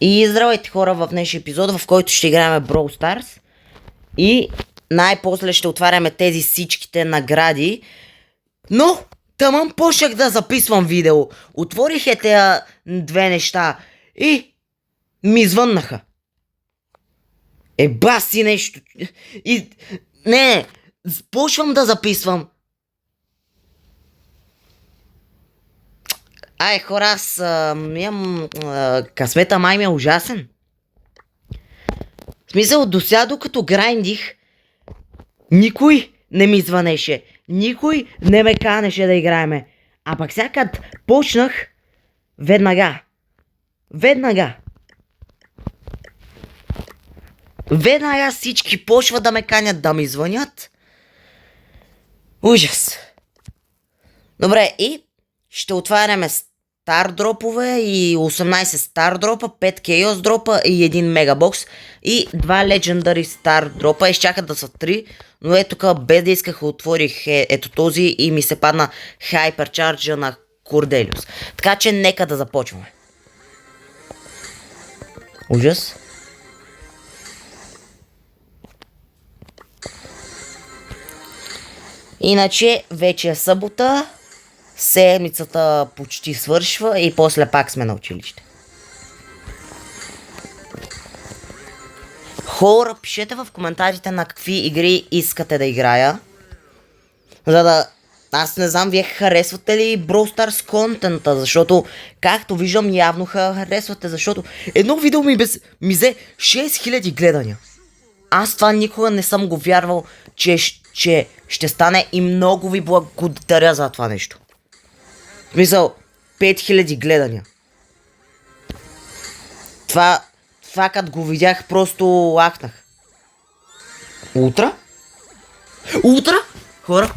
И здравейте хора в днешния епизод, в който ще играем Brawl Stars. И най-после ще отваряме тези всичките награди. Но тъмън почнах да записвам видео. Отворих тези две неща и ми звъннаха. Баси нещо. И не, почвам да записвам. Хора, аз имам късмета май ми е ужасен. В смисъл, досега докато грайндих, никой не ми звънеше. Никой не ме канеше да играеме. А пък сега като почнах, веднага всички почват да ме канят да ми звънят. Ужас. Добре, и ще отваряме стар дропове и 18 стар дропа, 5 chaos дропа и 1 мегабокс и 2 legendary стар дропа. Изчакат да са 3, но ето тук без да исках отворих ето този и ми се падна хайперчарджа на Корделиус. Така че нека да започваме. Ужас. Иначе вече е събота. Седмицата почти свършва и после пак сме на училище. Хора, пишете в коментарите на какви игри искате да играя. За да... Аз не знам, вие харесвате ли Brawl Stars контента, защото както виждам явно харесвате, защото едно видео ми взе 6000 гледания. Аз това никога не съм го вярвал, че ще стане и много ви благодаря за това нещо. В смисъл, 5000 гледания. Това като го видях, просто лахнах. Утра? Хора?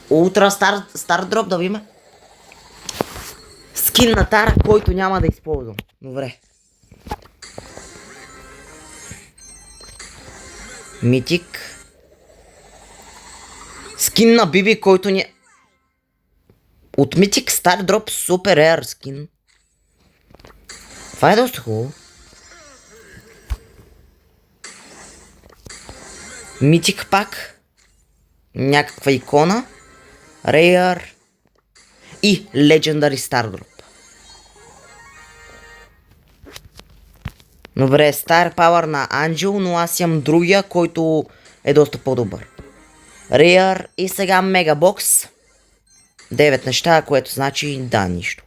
Утра стар дроп да видим. Скин на Тара, който няма да използвам. Добре. Митик. Скин на Биби, който ни... От Митик стар дроп супер рейър скин. Това е доста хубаво. Митик пак. Някаква икона. Рейър. И Legendary Star Drop. Добре, Star Power на Анджел, но аз имам другия, който е доста по-добър. Рейър и сега Мегабокс. 9 неща, което значи да, нищо.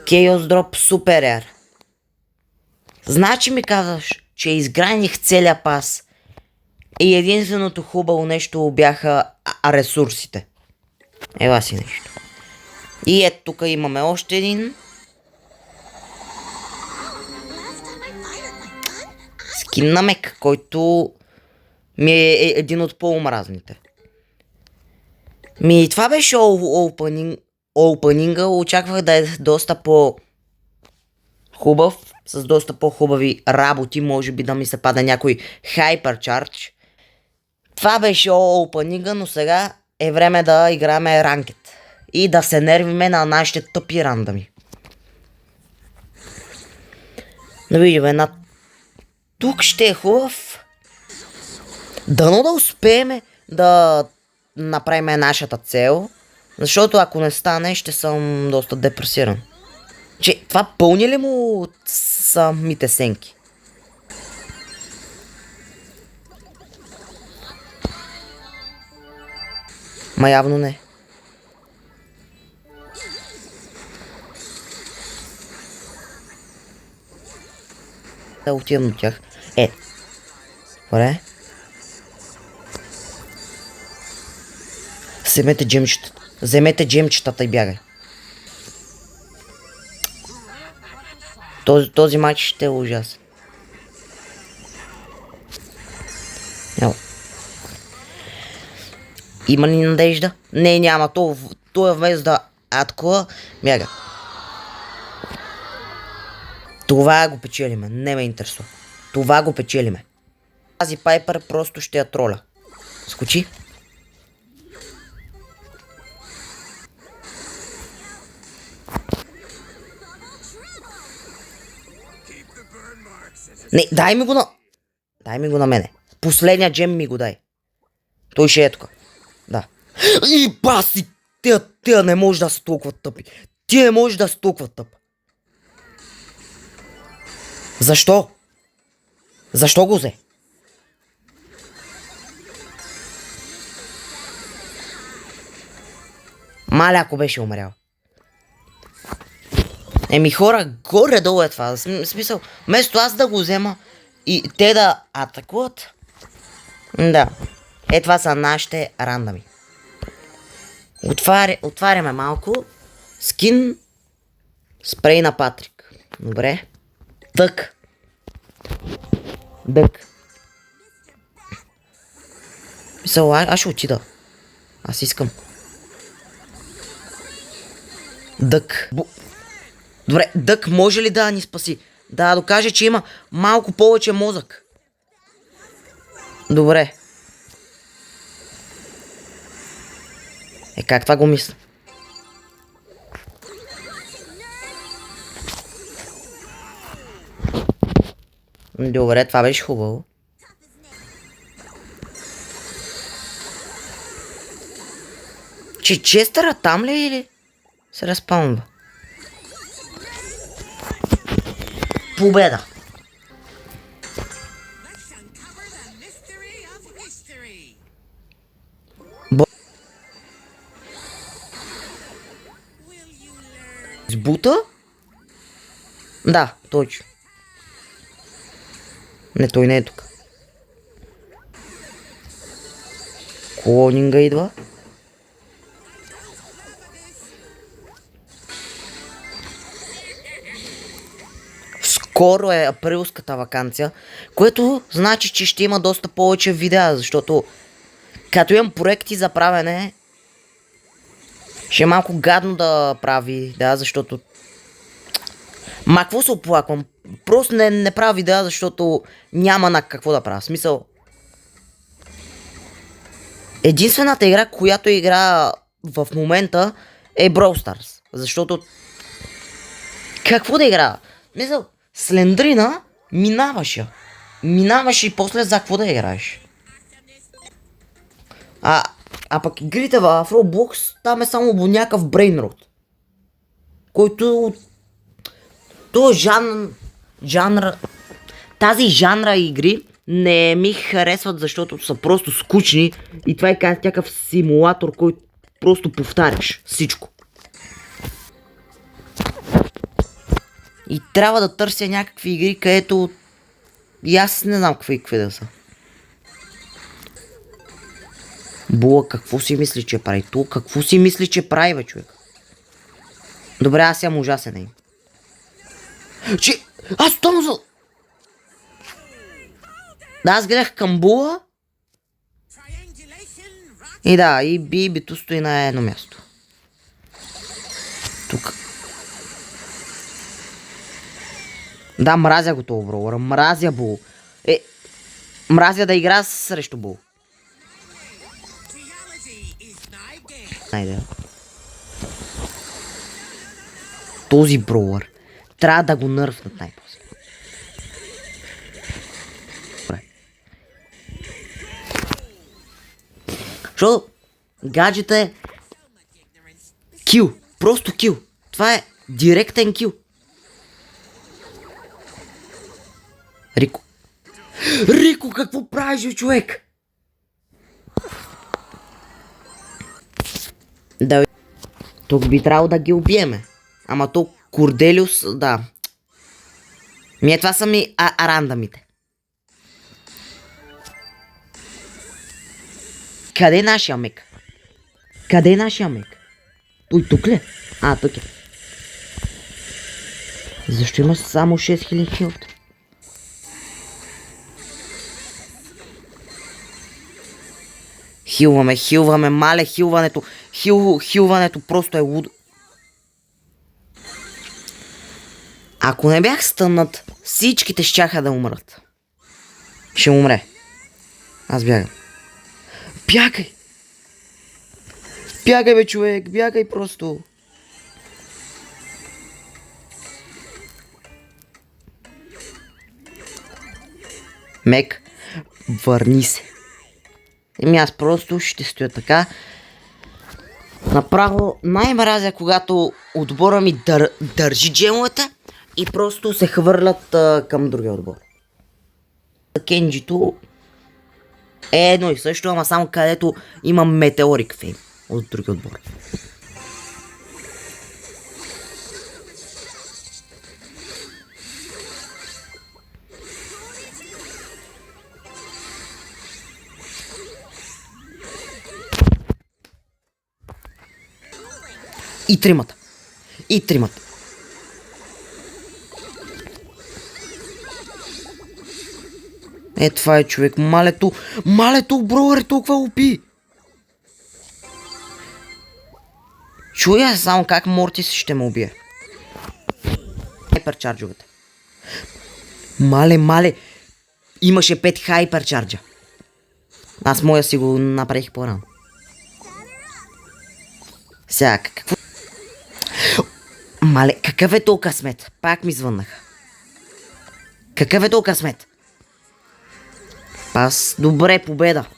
Chaos Drop Super Rare. Значи ми казваш, че изграних целия пас. И единственото хубаво нещо бяха ресурсите. Ева си нещо. И ето тук имаме още един. Скин на Мек, който ми е един от по-омразните. Това беше опенинга. Очаквах да е доста по-хубав. С доста по-хубави работи. Може би да ми се пада някой хайперчардж. Това беше опенинга, но сега е време да играме ранкет. И да се нервиме на нашите тъпи рандами. Да видим една. Тук ще е хубав. Дано да успеем да направим нашата цел. Защото ако не стане, ще съм доста депресиран. Че това пълни ли му самите сенки? Ма явно не. Да отивам до тях. Добре. Вземете джемчетата и бягай. Този матч ще е ужасен. Има ли надежда? Не, няма. То е вместо да атакува, бяга. Това го печелиме. Не ме интересува. Това го печелиме. Тази Пайпер просто ще я троля. Скочи. Не, дай ми го на... Дай ми го на мене. Последния джем ми го дай. Той ще е тук. Да. И баси! Тя не може да са толкова тъпи. Ти не може да са толкова тъп. Защо? Защо го взе? Маля, ако беше умрял. Еми хора, горе-долу е това. Смисъл, вместо аз да го взема и те да атакуват. Да. Е, това са нашите рандами. Отваряме малко. Скин. Спрей на Патрик. Добре. Дък. Мисъл, аз ще отида. Аз искам. Дък. Добре, Дък може ли да ни спаси? Да докаже, че има малко повече мозък. Добре. Е, как това го мисля? Добре, това беше хубаво. Че Честъра там ли е или се разпълнва? Победа! Сбута? Да, точно. Не, той не е тук. Клонинга идва. Скоро е априлската ваканция, което значи, че ще има доста повече видеа, защото като имам проекти за правене, ще е малко гадно да прави, да, защото... Ма какво се оплаквам? Просто не правя видеа, защото няма на какво да правя. Смисъл... Единствената игра, която игра в момента е Brawl Stars. Защото... Какво да игра? Мисъл, Слендрина минаваше. Минаваше и после за какво да играеш. А пък игрите в Roblox, там е само някакъв брейнрот. Който... този жанр... Тази жанра игри не ми харесват, защото са просто скучни. И това е някакъв симулатор, който просто повтаряш всичко. И трябва да търся някакви игри, където... И аз не знам какви да са. Була, какво си мисли, че прави? Ту, какво си мисли, че прави, бе, човек? Добре, аз съм ужасен на им. Че... Аз тъмно за... Да, аз гледах към Була. И да, и Бибито стои на едно място. Тук. Да, мразя го това, бро. Мразя Бул. Мразя да игра срещу Бул. Найде. Този броуър. Трябва да го нърфнат най-после. Защото гаджета е кил. Просто кил. Това е директен кил. Рико. Рико, какво правиш, човек? Да. Тук би трябвало да ги убиеме. Ама то Корделиус, да. Това са ми арандамите. Къде е нашия мек? Къде е нашия мек? Той тук ли? Тук е. Защо има само 6000 хилт? Хилваме, мале, хилването. Хилването просто е лудо. Ако не бях стънат, всичките щяха да умрат. Ще умре. Аз бягам. Бягай! Бягай, бе, човек, бягай просто. Мек, върни се. Еми аз просто ще стоя така. Направо най-мразя, когато отбора ми държи джемовете и просто се хвърлят към другия отбор. Кенджито е едно и също, ама само където има метеорик фейм от другия отбор. И тримата. И тримата. Е, това е човек. Малето, броер, толкова опи. Чуя само как Мортис ще ме убие. Хайперчарджовете. Мале. Имаше 5 хайперчарджа. Аз моя си го направих по-рано. Сега, какво? Мале, какъв е толкова късмет? Пак ми звъннаха. Какъв е толкова късмет? Аз, добре, победа.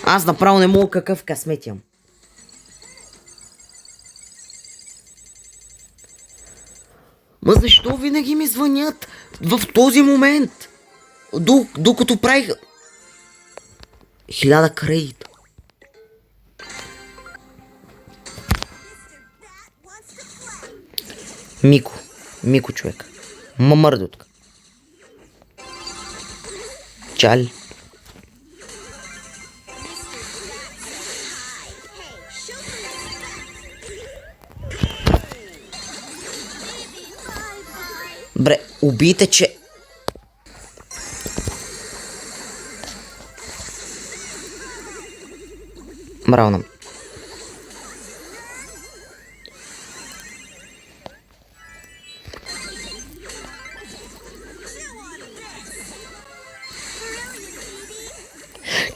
Аз направо не мога какъв късмет имам. Ма защо винаги ми звънят в този момент? Докато правих 1000 кредита. Мико човек. Мърдотка. Чали. Бре, убийте, че... Браво нам.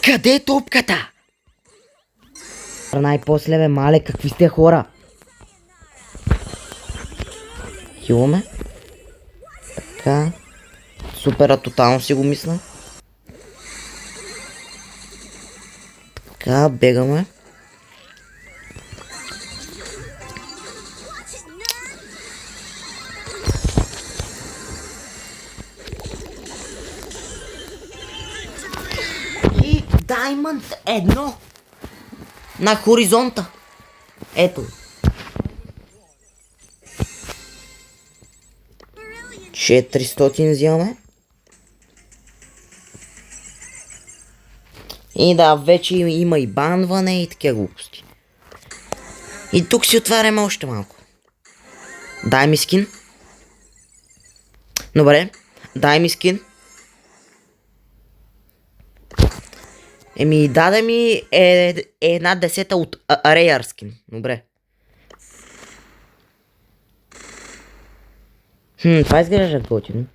Къде е топката? Най-после бе, мале, какви сте хора? Хиламе. Така. Супера, тотално си го мисля. Така, бегаме. И Даймонд 1 на хоризонта. Ето. 400 взимаме. И да, вече има и банване и такива глупости. И тук си отваряме още малко. Дай ми скин. Добре, дай ми скин. Еми, даде ми една 10 от Rare скин. Добре. Това изглежда готино.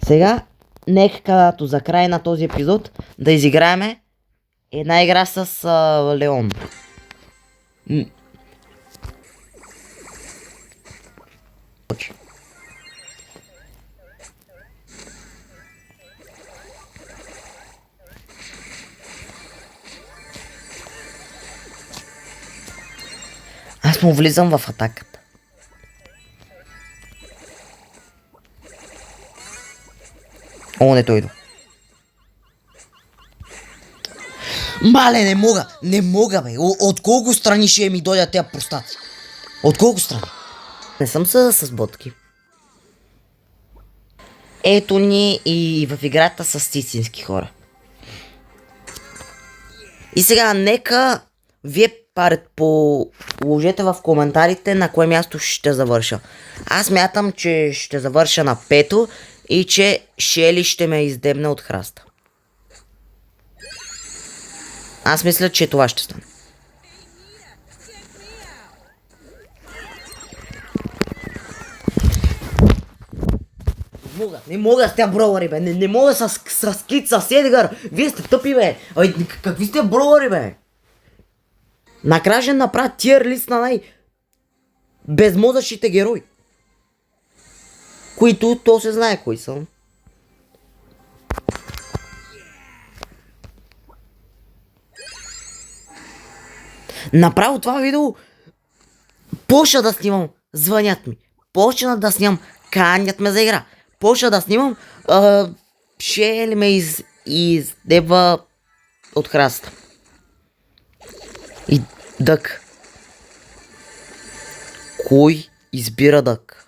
Сега, нека като за край на този епизод да изиграеме една игра с Леон. Аз му влизам в атаката. О, не дойде. Мале, не мога бе. От колко страни ще ми дойдат тези простаци? От колко страни? Не съм с ботки. Ето ни и в играта с истински хора. И сега нека вие положете в коментарите на кое място ще завърша. Аз мятам, че ще завърша на 5-то и че Шели ще ме издебне от храста. Аз мисля, че това ще стане. Не мога с тези броуъри, бе. Не мога с Кит, с Едгар. Вие сте тъпи, бе. Какви сте броуъри, бе? Накрая ще направя тир лист на безмозъчните герои. които то се знае кои са. Направо това видео почна да снимам, звънят ми. Почна да снимам, канят ме за игра. Почна да снимам, Шели ме издева от храста. И дък. Кой избира дък?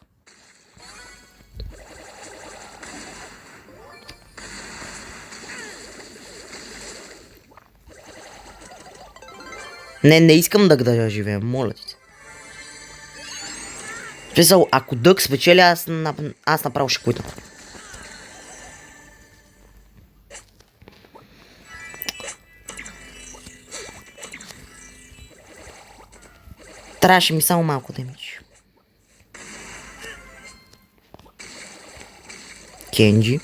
Не искам дък да живея, моля ти се. Смисъл, ако дък спечели, аз направо ще куитам. Трябваше ми само малко демидж. Кенджи.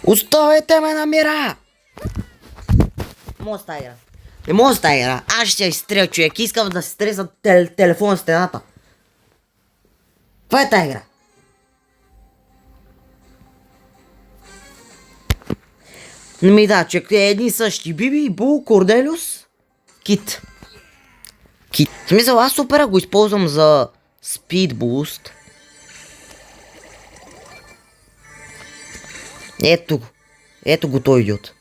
Оставете ме на мира! Може да игра. Не може да игра. Аз ще я изстрел, човек. Искам да се стресна телефон в стената. Това е тая игра. Ми да, човек. Едни същи. Биби, Бул, Корделиус, Кит. Кит. В смисъл, аз супера го използвам за Speed Boost. Ето го. Ето го той идиот.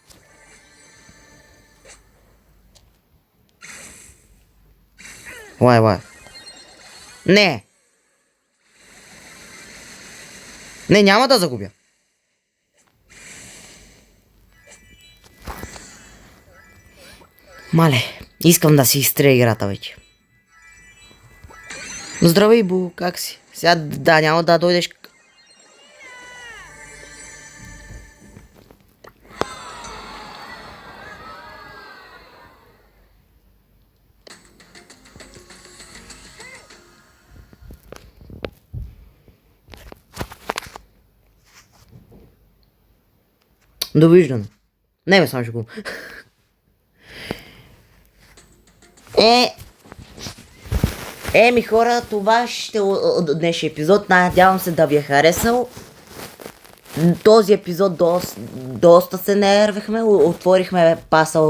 Лай. Не, няма да загубя. Мале, искам да си изтреля играта вече. Здравей, Бу, как си? Сега да, няма да дойдеш. Довиждане. Не ме само го. Ми хора, това ще от днешния епизод. Надявам се да ви е харесал. Този епизод доста се нервихме. Отворихме паса,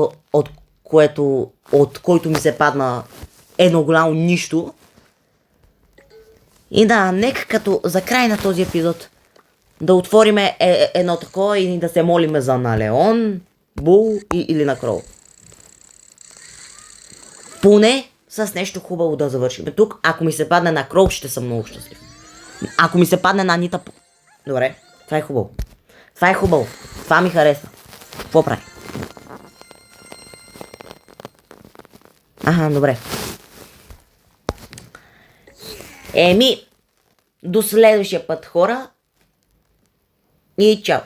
от който ми се падна едно голямо нищо. И да, нека като за край на този епизод да отвориме едно такова и да се молиме за на Леон, Бул или на Кроу. Поне с нещо хубаво да завършим. Тук, ако ми се падне на Кроу, ще съм много щастлив. Ако ми се падне на Анита... Добре, това е хубаво. Това ми харесва. Какво прави? Добре. До следващия път, хора. И чао.